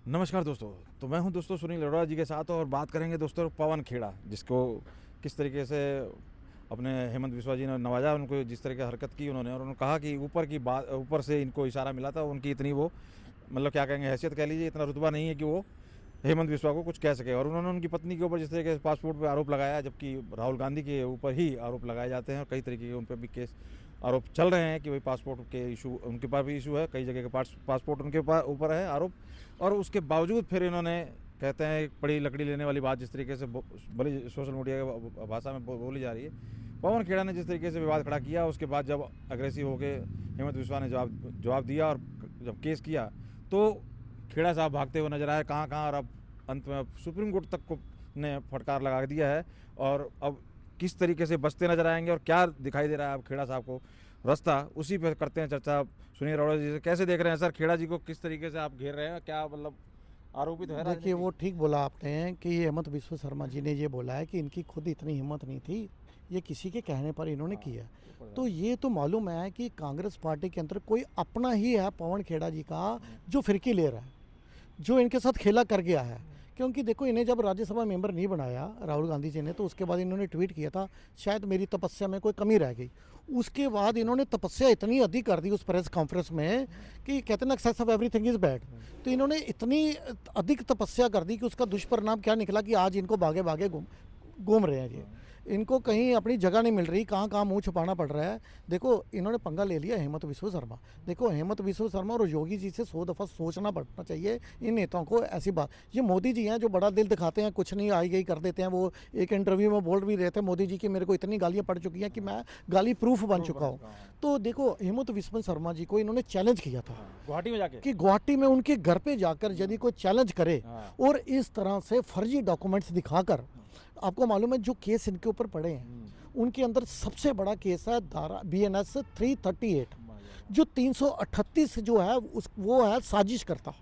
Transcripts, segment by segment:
नमस्कार दोस्तों। तो मैं हूं दोस्तों सुनील अरोड़ा जी के साथ और बात करेंगे दोस्तों पवन खेड़ा, जिसको किस तरीके से अपने हेमंत बिस्वा जी ने नवाजा, उनको जिस तरह की हरकत की उन्होंने, और उन्होंने कहा कि ऊपर से इनको इशारा मिला था, उनकी इतनी वो मतलब क्या कहेंगे हैसियत कह लीजिए, इतना रुतबा नहीं है कि वो हेमंत बिस्वा को कुछ कह सके। और उन्होंने उनकी पत्नी के ऊपर जिस तरीके से पासपोर्ट पर आरोप लगाया, जबकि राहुल गांधी के ऊपर ही आरोप लगाए जाते हैं और कई तरीके के उन पर भी केस आरोप चल रहे हैं कि भाई पासपोर्ट के इशू उनके पास भी इशू है, कई जगह के पासपोर्ट उनके ऊपर है आरोप। और उसके बावजूद फिर इन्होंने कहते हैं एक बड़ी लकड़ी लेने वाली बात जिस तरीके से बड़ी सोशल मीडिया की भाषा में बोली जा रही है, पवन खेड़ा ने जिस तरीके से विवाद खड़ा किया, उसके बाद जब अग्रेसिव होकर हेमंत बिस्वा ने जवाब दिया और जब केस किया, तो खेड़ा साहब भागते हुए नजर आए कहाँ कहाँ, और अब अंत में सुप्रीम कोर्ट तक को ने फटकार लगा दिया है। और अब किस तरीके से बचते नजर आएंगे और क्या दिखाई दे रहा है अब खेड़ा साहब को रास्ता, उसी पर करते हैं चर्चा। सुनील अरोड़ा जी से कैसे देख रहे हैं सर, खेड़ा जी को किस तरीके से आप घेर रहे हैं, क्या मतलब आरोपी तो है देखिए, राजनीति। वो ठीक बोला आपने कि हेमंत बिस्वा शर्मा जी ने ये बोला है कि इनकी खुद इतनी हिम्मत नहीं थी, ये किसी के कहने पर इन्होंने हाँ, किया। ऊपर तो जाना। ये तो मालूम है कि कांग्रेस पार्टी के अंदर कोई अपना ही है पवन खेड़ा जी का, जो फिरकी ले रहा है, जो इनके साथ खेला कर गया है। क्योंकि देखो, इन्हें जब राज्यसभा मेंबर नहीं बनाया राहुल गांधी जी ने, तो उसके बाद इन्होंने ट्वीट किया था शायद मेरी तपस्या में कोई कमी रह गई। उसके बाद इन्होंने तपस्या इतनी अधिक कर दी उस प्रेस कॉन्फ्रेंस में कि कहते ना excess of everything is bad. तो इन्होंने इतनी अधिक तपस्या कर दी कि उसका दुष्परिणाम क्या निकला कि आज इनको भागे भागे घूम रहे हैं ये। इनको कहीं अपनी जगह नहीं मिल रही, कहाँ कहाँ मुंह छुपाना पड़ रहा है। देखो, इन्होंने पंगा ले लिया हेमंत बिस्वा शर्मा। देखो, हेमंत बिस्वा शर्मा और योगी जी से 100 दफ़ा सोचना पड़ना चाहिए इन नेताओं को। ऐसी बात, ये मोदी जी हैं जो बड़ा दिल दिखाते हैं, कुछ नहीं आई गई कर देते हैं। वो एक इंटरव्यू में बोल भी रहे थे मोदी जी की, मेरे को इतनी गालियाँ पड़ चुकी हैं कि मैं गाली प्रूफ बन चुका हूँ। तो देखो, हेमंत बिस्वा शर्मा जी को इन्होंने चैलेंज किया था गुवाहाटी में जाके। कि गुवाहाटी में उनके घर पे जाकर यदि कोई चैलेंज करे हाँ। और इस तरह से फर्जी डॉक्यूमेंट्स दिखाकर, आपको मालूम है जो केस इनके ऊपर पड़े हैं, उनके अंदर सबसे बड़ा केस है धारा BNS 338, जो 338 जो है वो है साजिश करता,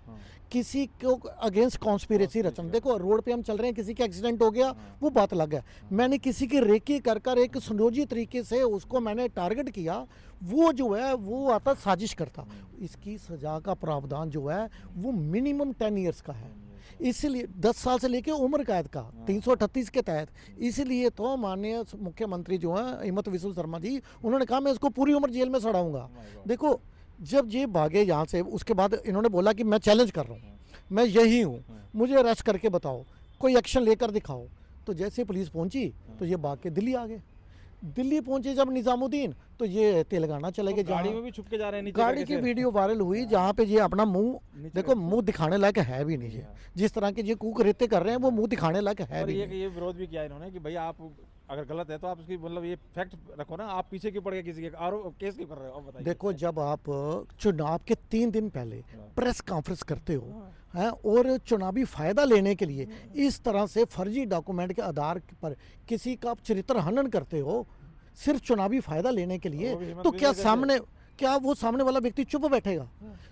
किसी को अगेंस्ट कॉन्स्पिरेसी रचना। देखो, रोड पे हम चल रहे हैं, किसी का एक्सीडेंट हो गया, वो बात अलग है। मैंने किसी की रेकी कर कर एक सुनियोजित तरीके से उसको मैंने टारगेट किया, वो जो है वो आता साजिश करता। इसकी सजा का प्रावधान जो है वो मिनिमम 10 ईयर्स का है, इसलिए 10 साल से लेकर उम्र कैद का 338 के तहत। इसलिए तो माननीय मुख्यमंत्री जो है हेमंत बिस्वा शर्मा जी, उन्होंने कहा मैं इसको पूरी उम्र जेल में सड़ाऊंगा। देखो, जब ये भागे यहाँ से, उसके बाद इन्होंने बोला कि मैं चैलेंज कर रहा हूँ, मैं यही हूँ, मुझे अरेस्ट करके बताओ, कोई एक्शन लेकर दिखाओ। तो जैसे पुलिस पहुंची तो ये भाग के दिल्ली आ गए। दिल्ली पहुंचे जब निजामुद्दीन, तो ये तेलंगाना चले गए, गाड़ी जहाँ में भी छुप के जा रहे हैं नीचे गाड़ी करके की से। वीडियो वायरल हुई जहाँ पे ये अपना मुंह, नीचे देखो कर। मुंह दिखाने लायक है भी नहीं ये। जिस तरह के ये कुकृत्य कर रहे हैं वो मुंह दिखाने लायक है और भी नहीं। ये विरोध भी किया इन्होंने कि भाई आप अगर गलत है तो आप उसकी मतलब ये फैक्ट रखो ना, आप पीछे क्यों पड़ गए किसी के आरोप केस क्यों कर रहे हो, अब बताइए। देखो, जब आप चुनाव के 3 दिन पहले प्रेस कॉन्फ्रेंस करते हो हैं और चुनावी फायदा लेने के लिए इस तरह से फर्जी डॉक्यूमेंट के आधार पर किसी का आप चरित्र हनन करते हो सिर्फ चुनावी फायदा लेने के लिए, वो भी हेमंत तो क्या बिस्वा जैसे। क्या वो सामने वाला व्यक्ति चुप बैठेगा?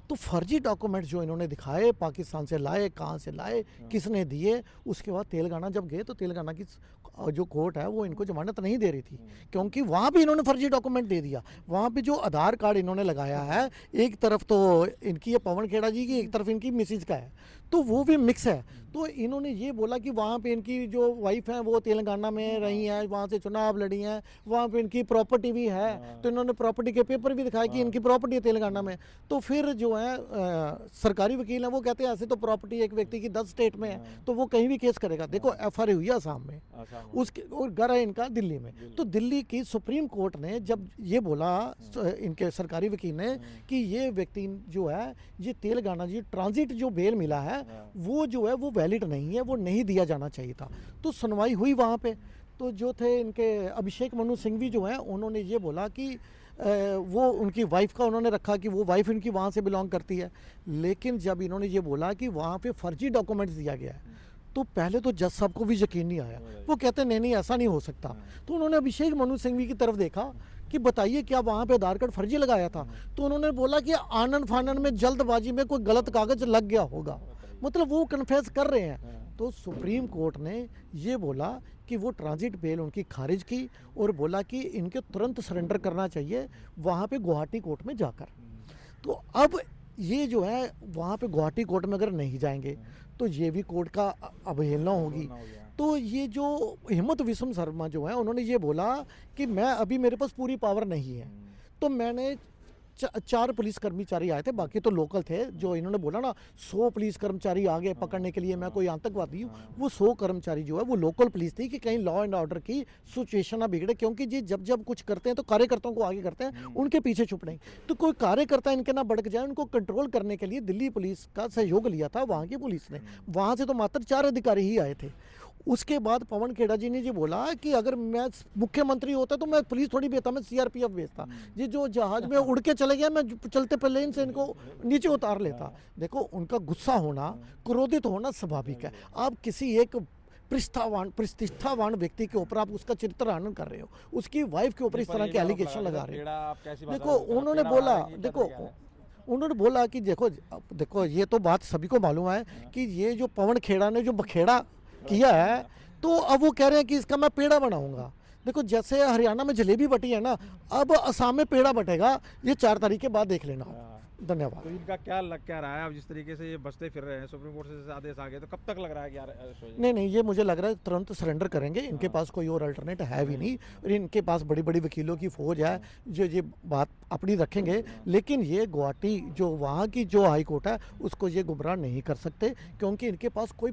तो फर्जी डॉक्यूमेंट्स जो इन्होंने दिखाए, पाकिस्तान से लाए, कहाँ से लाए, किसने दिए, उसके बाद तेलंगाना जब गए तो तेलंगाना की जो कोर्ट है वो इनको जमानत नहीं दे रही थी, क्योंकि वहाँ भी इन्होंने फर्जी डॉक्यूमेंट दे दिया। वहाँ पे जो आधार कार्ड इन्होंने लगाया है, एक तरफ तो इनकी ये पवन खेड़ा जी की, एक तरफ इनकी मिसिज का है, तो वो भी मिक्स है। तो इन्होंने ये बोला कि वहाँ पे इनकी जो वाइफ है वो तेलंगाना में रही हैं, वहाँ से चुनाव लड़ी हैं, वहाँ पे इनकी प्रॉपर्टी भी है, तो इन्होंने प्रॉपर्टी के पेपर भी दिखाए कि इनकी प्रॉपर्टी है तेलंगाना में। तो फिर जो है सरकारी वकील है वो कहते हैं ऐसे तो प्रॉपर्टी एक व्यक्ति की 10 स्टेट में है, तो वो कहीं भी केस करेगा। देखो, FRA हुई आसाम में, उसके और घर है इनका दिल्ली में। तो दिल्ली की सुप्रीम कोर्ट ने जब ये बोला इनके सरकारी वकील ने कि ये व्यक्ति जो है, ये तेलंगाना जी ट्रांजिट जो बेल मिला है वो जो है वो वैलिड नहीं है, वो नहीं दिया जाना चाहिए था। तो सुनवाई हुई वहाँ पे, तो जो थे इनके अभिषेक मनु सिंघवी जो हैं, उन्होंने ये बोला कि वो उनकी वाइफ का उन्होंने रखा कि वो वाइफ इनकी वहाँ से बिलोंग करती है। लेकिन जब इन्होंने ये बोला कि वहाँ पे फर्जी डॉक्यूमेंट्स दिया गया है, तो पहले तो जज साहब को भी यकीन नहीं आया। वो कहते नहीं नहीं ऐसा नहीं हो सकता। तो उन्होंने अभिषेक मनु सिंघवी की तरफ देखा कि बताइए क्या वहाँ पे आधार कार्ड फर्जी लगाया था? तो उन्होंने बोला कि आनन फानन में जल्दबाजी में कोई गलत कागज लग गया होगा, मतलब वो कन्फेस कर रहे हैं। तो सुप्रीम कोर्ट ने ये बोला कि वो ट्रांजिट बेल उनकी खारिज की और बोला कि इनके तुरंत सरेंडर करना चाहिए वहाँ पे गुवाहाटी कोर्ट में जाकर। तो अब ये जो है वहाँ पे गुवाहाटी कोर्ट में अगर नहीं जाएंगे तो ये भी कोर्ट का अवहेलना होगी। हो गया। तो ये जो हेमंत विश्व शर्मा जो है उन्होंने ये बोला कि मैं अभी मेरे पास पूरी पावर नहीं है, तो मैंने 4 पुलिस कर्मचारी आए थे, बाकी तो लोकल थे। जो इन्होंने बोला ना 100 पुलिस कर्मचारी आ गए पकड़ने के लिए, मैं कोई आतंकवादी हूँ, वो 100 कर्मचारी जो है वो लोकल पुलिस थी कि कहीं लॉ एंड ऑर्डर की सिचुएशन ना बिगड़े, क्योंकि जी जब जब कुछ करते हैं तो कार्यकर्ताओं को आगे करते हैं, उनके पीछे छुप नहीं। तो कोई कार्यकर्ता इनके ना भड़क जाए, उनको कंट्रोल करने के लिए दिल्ली पुलिस का सहयोग लिया था वहाँ की पुलिस ने। वहाँ से तो मात्र 4 अधिकारी ही आए थे। उसके बाद पवन खेड़ा जी ने जी बोला कि अगर मैं मुख्यमंत्री होता तो मैं पुलिस थोड़ी भेजता, मैं सीआरपीएफ भेजता। जी जो जहाज में उड़ के चले गया, मैं चलते प्लेन से इनको नीचे उतार लेता। देखो उनका गुस्सा होना, क्रोधित होना स्वाभाविक है। आप किसी एक प्रतिष्ठावान व्यक्ति के ऊपर आप उसका चरित्र हनन कर रहे हो, उसकी वाइफ के ऊपर इस तरह के एलिगेशन लगा रहे हो। देखो उन्होंने बोला, देखो उन्होंने बोला कि देखो ये तो बात सभी को मालूम है कि ये जो पवन खेड़ा ने जो बखेड़ा किया है, तो अब वो कह रहे हैं कि इसका मैं पेड़ा बनाऊंगा। देखो जैसे हरियाणा में जलेबी बटी है ना, अब असम में पेड़ा बटेगा। ये 4 तारीख के बाद देख लेना। धन्यवाद। तो इनका क्या लग क्या रहा है अब जिस तरीके से ये बचते फिर रहे हैं, सुप्रीम कोर्ट से आदेश आ गए, तो कब तक लग रहा है कि यार नहीं, ये मुझे लग रहा है तुरंत सरेंडर करेंगे। इनके पास कोई और अल्टरनेट है भी नहीं, और इनके पास बड़ी बड़ी वकीलों की फौज है जो ये बात अपनी रखेंगे। लेकिन ये गुवाहाटी जो वहाँ की जो हाई कोर्ट है उसको ये गुमराह नहीं कर सकते, क्योंकि इनके पास कोई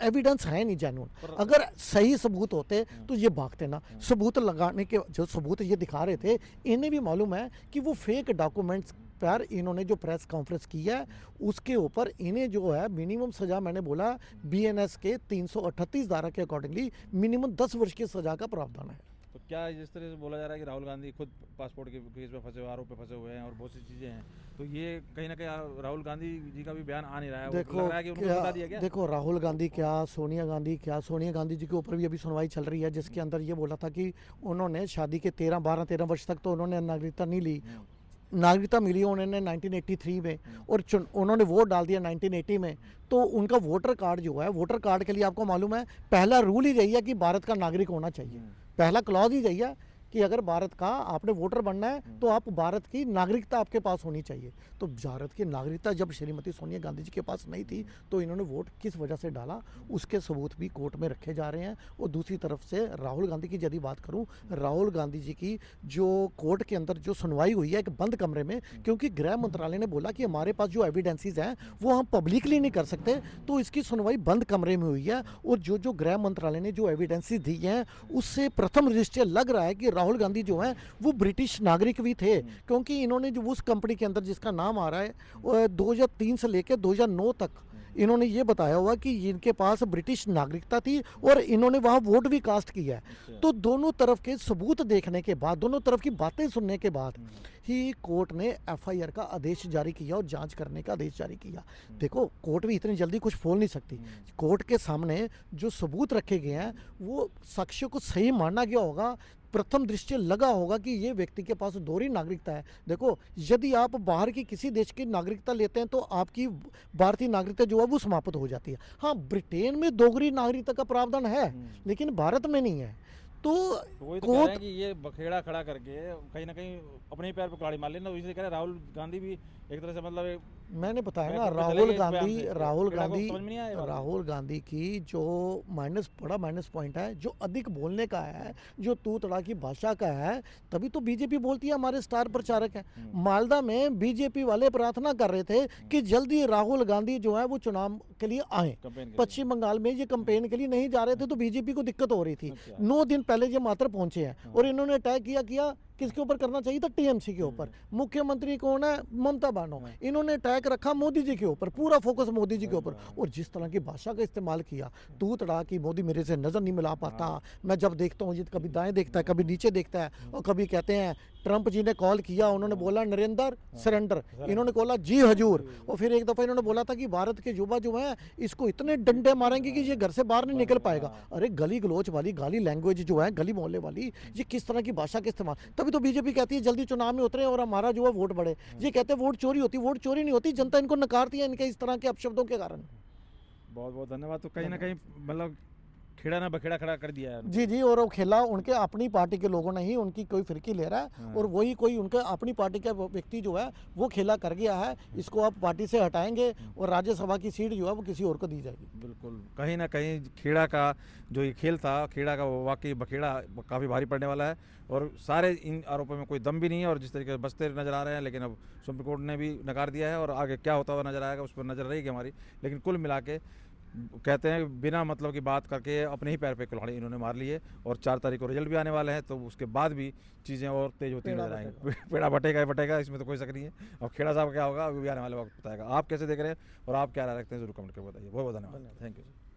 एविडेंस है नहीं जेन्युइन। अगर सही सबूत होते तो ये भागते ना। सबूत लगाने के जो सबूत ये दिखा रहे थे, इन्हें भी मालूम है कि वो फेक डॉक्यूमेंट्स पर इन्होंने जो प्रेस कॉन्फ्रेंस की है उसके ऊपर इन्हें जो है मिनिमम सज़ा, मैंने बोला बीएनएस के 338 धारा के अकॉर्डिंगली मिनिमम 10 वर्ष की सज़ा का प्रावधान है। तो क्या जिस तरह से बोला जा रहा है कि राहुल गांधी खुद पासपोर्ट के केस में फंसे हुए, आरोप पे फंसे हुए हैं और बहुत सी चीज़ें हैं, तो ये कहीं ना कहीं राहुल गांधी जी का भी बयान आ नहीं रहा है। देखो लग रहा है कि उनको बता दिया गया। देखो राहुल गांधी क्या, सोनिया गांधी जी के ऊपर भी अभी सुनवाई चल रही है, जिसके अंदर ये बोला था कि उन्होंने शादी के 12-13 वर्ष तक तो उन्होंने नागरिकता नहीं ली। नागरिकता मिली उन्होंने 1983 में, और उन्होंने वोट डाल दिया 1980 में। तो उनका वोटर कार्ड जो है, वोटर कार्ड के लिए आपको मालूम है पहला रूल ही यही है कि भारत का नागरिक होना चाहिए। पहला क्लॉज ही यही है कि अगर भारत का आपने वोटर बनना है तो आप भारत की नागरिकता आपके पास होनी चाहिए। तो भारत की नागरिकता जब श्रीमती सोनिया गांधी जी के पास नहीं थी तो इन्होंने वोट किस वजह से डाला, उसके सबूत भी कोर्ट में रखे जा रहे हैं। और दूसरी तरफ से राहुल गांधी की यदि बात करूं, राहुल गांधी जी की जो कोर्ट के अंदर जो सुनवाई हुई है एक बंद कमरे में, क्योंकि गृह मंत्रालय ने बोला कि हमारे पास जो एविडेंसेस हैं वो हम पब्लिकली नहीं कर सकते, तो इसकी सुनवाई बंद कमरे में हुई है। और जो गृह मंत्रालय ने जो एविडेंसेस दी हैं उससे प्रथम दृष्टया लग रहा है कि राहुल गांधी जो हैं वो ब्रिटिश नागरिक भी थे, क्योंकि इन्होंने जो उस कंपनी के अंदर जिसका नाम आ रहा है 2003 से लेकर 2009 तक इन्होंने ये बताया हुआ कि इनके पास ब्रिटिश नागरिकता थी और इन्होंने वहाँ वोट भी कास्ट किया है। तो दोनों तरफ के सबूत देखने के बाद, दोनों तरफ की बातें सुनने के बाद ही कोर्ट ने एफआईआर का आदेश जारी किया और जांच करने का आदेश जारी किया। देखो कोर्ट भी इतनी जल्दी कुछ बोल नहीं सकती। कोर्ट के सामने जो सबूत रखे गए हैं वो साक्ष्यों को सही माना गया होगा। प्रथम दृष्टया लगा होगा कि ये व्यक्ति के पास दोहरी नागरिकता है। देखो यदि आप बाहर की किसी देश की नागरिकता लेते हैं तो आपकी भारतीय नागरिकता जो है वो समाप्त हो जाती है। हाँ, ब्रिटेन में दोहरी नागरिकता का प्रावधान है लेकिन भारत में नहीं है। तो वही तो कह रहे हैं कि ये बखेड़ा खड़ा करके कहीं ना कहीं अपने ही पैर पर कुल्हाड़ी मार लेना। इसे कह रहे राहुल गांधी भी एक तरह से मतलब मैंने बताया ना, राहुल गांधी की जो बड़ा माइनस पॉइंट है, जो अधिक बोलने का है, जो तू तड़ा की भाषा का है, तभी तो बीजेपी बोलती है हमारे स्टार प्रचारक हैं। मालदा में बीजेपी वाले प्रार्थना कर रहे थे कि जल्दी राहुल गांधी जो है वो चुनाव के लिए आए। पश्चिम बंगाल में ये कैंपेन के लिए नहीं जा रहे थे तो बीजेपी को दिक्कत हो रही थी। 9 दिन पहले ये मात्र पहुंचे हैं और इन्होंने अटैक किया किसके ऊपर करना चाहिए था? टीएमसी के ऊपर। मुख्यमंत्री कौन है? ममता बानो। इन्होंने अटैक रखा मोदी जी के ऊपर, पूरा फोकस मोदी जी के ऊपर। और जिस तरह की भाषा का इस्तेमाल किया, तू तड़ा कि मोदी मेरे से नजर नहीं मिला पाता, मैं जब देखता हूँ ये कभी दाएं देखता है कभी नीचे देखता है, और कभी कहते हैं ट्रंप जी ने कॉल किया, उन्होंने बोला नरेंद्र सरेंडर, इन्होंने बोला जी हजूर। और फिर एक दफा इन्होंने बोला था कि भारत के युवा जो है इसको इतने डंडे मारेंगे कि ये घर से बाहर नहीं निकल पाएगा। अरे गली गलोच वाली गाली लैंग्वेज जो है, गली मोहल्ले वाली, ये किस तरह की भाषा का इस्तेमाल। तभी तो बीजेपी कहती है जल्दी चुनाव में उतरे और हमारा जो है वोट बढ़े। ये कहते हैं वोट चोरी होती, वोट चोरी नहीं होती, जनता इनको नकारती है इनके इस तरह के अपशब्दों के कारण। बहुत बहुत धन्यवाद। तो कहीं ना कहीं मतलब खेड़ा ना बखेड़ा खड़ा कर दिया है। जी जी, और वो खेला उनके अपनी पार्टी के लोगों ने ही, उनकी कोई फिरकी ले रहा है और वही कोई उनके अपनी पार्टी का व्यक्ति जो है वो खेला कर गया है। इसको आप पार्टी से हटाएंगे और राज्यसभा की सीट जो है वो किसी और को दी जाएगी। बिल्कुल, कहीं ना कहीं खेड़ा का जो ये खेल था, खेड़ा का वो वाकई बखेड़ा काफ़ी भारी पड़ने वाला है और सारे इन आरोपों में कोई दम भी नहीं है और जिस तरीके से बचते नजर आ रहे हैं, लेकिन अब सुप्रीम कोर्ट ने भी नकार दिया है और आगे क्या होता हुआ नजर आएगा उस पर नजर रहेगी हमारी। लेकिन कुल मिला के कहते हैं बिना मतलब की बात करके अपने ही पैर पे कुल्हाड़ी इन्होंने मार ली है और 4 तारीख को रिजल्ट भी आने वाले हैं, तो उसके बाद भी चीज़ें और तेज होती नजर आएंगी। पेड़ा बटेगा ही बटेगा, इसमें तो कोई शक नहीं है। अब खेड़ा साहब क्या होगा अभी भी आने वाले वक्त बताएगा। आप कैसे देख रहे हैं और आप क्या राय रखते हैं जरूर कमेंट करके बताइए। बहुत बहुत धन्यवाद, थैंक यू।